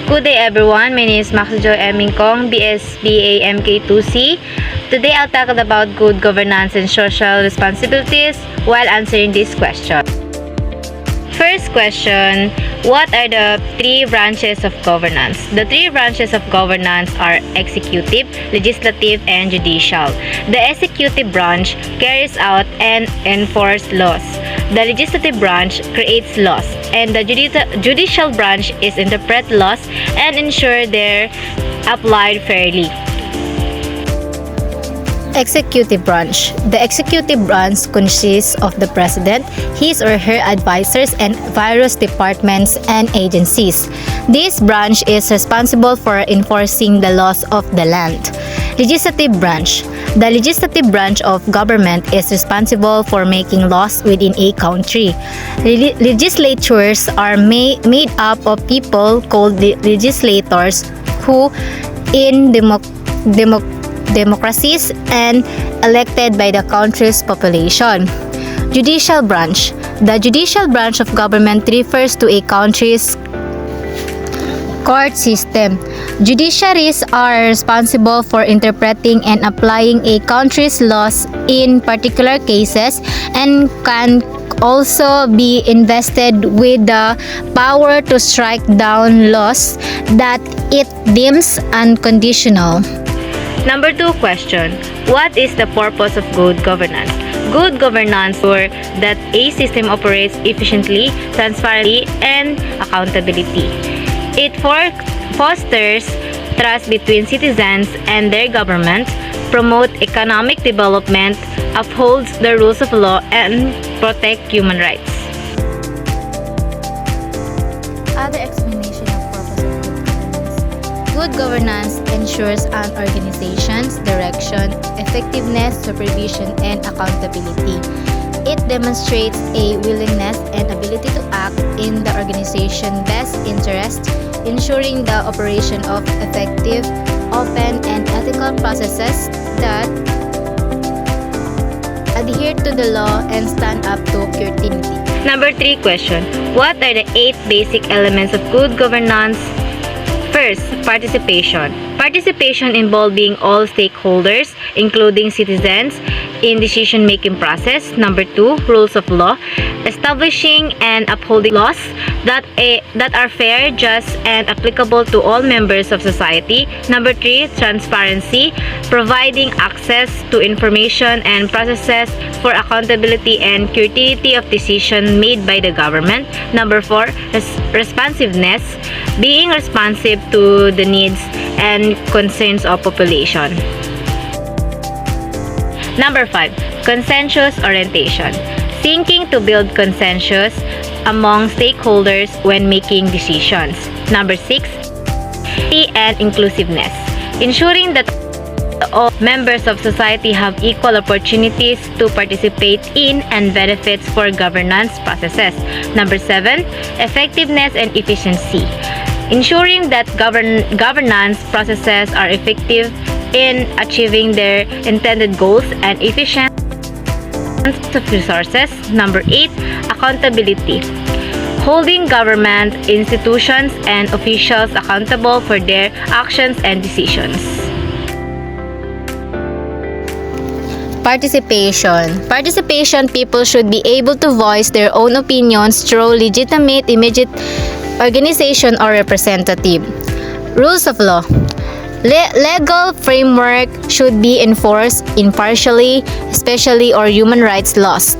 Good day everyone, my name is Maxjoy Emingkong, BSBA MK2C. Today I'll talk about good governance and social responsibilities while answering this question. First question, what are the three branches of governance? The three branches of governance are executive, legislative, and judicial. The executive branch carries out and enforces laws. The legislative branch creates laws, and the judicial branch is interpret laws and ensure they're applied fairly. Executive branch. The executive branch consists of the president, his or her advisors, and various departments and agencies. This branch is responsible for enforcing the laws of the land. Legislative branch. The legislative branch of government is responsible for making laws within a country. Legislatures are made up of people called legislators who, in democracies and elected by the country's population. Judicial branch. The judicial branch of government refers to a country's court system. Judiciaries are responsible for interpreting and applying a country's laws in particular cases and can also be invested with the power to strike down laws that it deems unconstitutional. Number 2 question, what is the purpose of good governance? Good governance ensures that a system operates efficiently, transparently, and accountability. It fosters trust between citizens and their government, promotes economic development, upholds the rules of law, and protects human rights. Other explanation of purpose of good governance. Good governance ensures an organization's direction, effectiveness, supervision, and accountability. It demonstrates a willingness and ability to act in the organization's best interest, ensuring the operation of effective, open, and ethical processes that adhere to the law and stand up to scrutiny. Number 3 question, what are the 8 basic elements of good governance? First, participation. Participation involving all stakeholders, including citizens, in decision-making process. Number 2, rules of law. Establishing and upholding laws that are fair, just, and applicable to all members of society. Number 3, transparency. Providing access to information and processes for accountability and scrutiny of decisions made by the government. Number 4, responsiveness. Being responsive to the needs and concerns of population. Number 5, consensus orientation. Thinking to build consensus among stakeholders when making decisions. Number 6, and inclusiveness. Ensuring that all members of society have equal opportunities to participate in and benefits for governance processes. Number 7, effectiveness and efficiency. Ensuring that governance processes are effective in achieving their intended goals and efficient of resources. Number 8, accountability. Holding government, institutions, and officials accountable for their actions and decisions. Participation. Participation, people should be able to voice their own opinions through legitimate, immediate organization or representative. Rules of law. Legal framework should be enforced impartially, especially or human rights laws.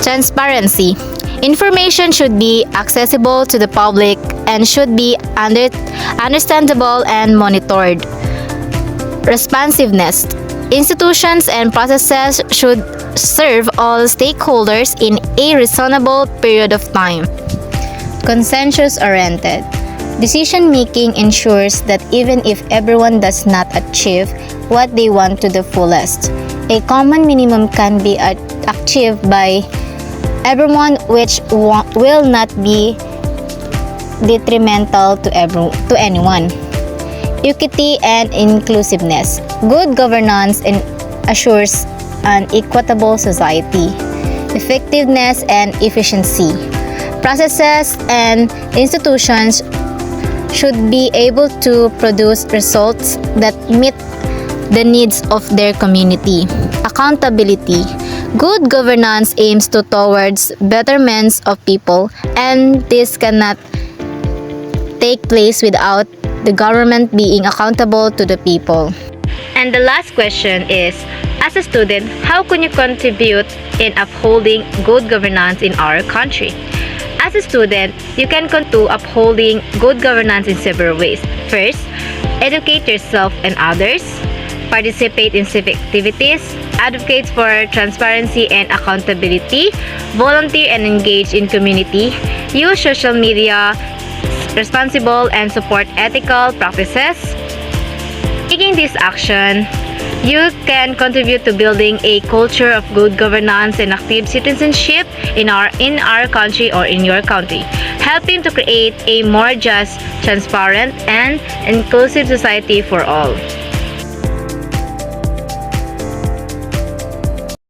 Transparency. Information should be accessible to the public and should be understandable and monitored. Responsiveness. Institutions and processes should serve all stakeholders in a reasonable period of time. Consensus-oriented. Decision-making ensures that even if everyone does not achieve what they want to the fullest, a common minimum can be achieved by everyone which will not be detrimental to anyone. Equity and inclusiveness. Good governance assures an equitable society. Effectiveness and efficiency. Processes and institutions should be able to produce results that meet the needs of their community. Accountability. Good governance aims towards betterments of people, and this cannot take place without the government being accountable to the people. And the last question is, as a student, how can you contribute in upholding good governance in our country? As a student, you can contribute to upholding good governance in several ways. First, educate yourself and others. Participate in civic activities, advocate for transparency and accountability, volunteer and engage in community, use social media responsible and support ethical practices. Taking this action, you can contribute to building a culture of good governance and active citizenship in our country or in your country, helping to create a more just, transparent, and inclusive society for all.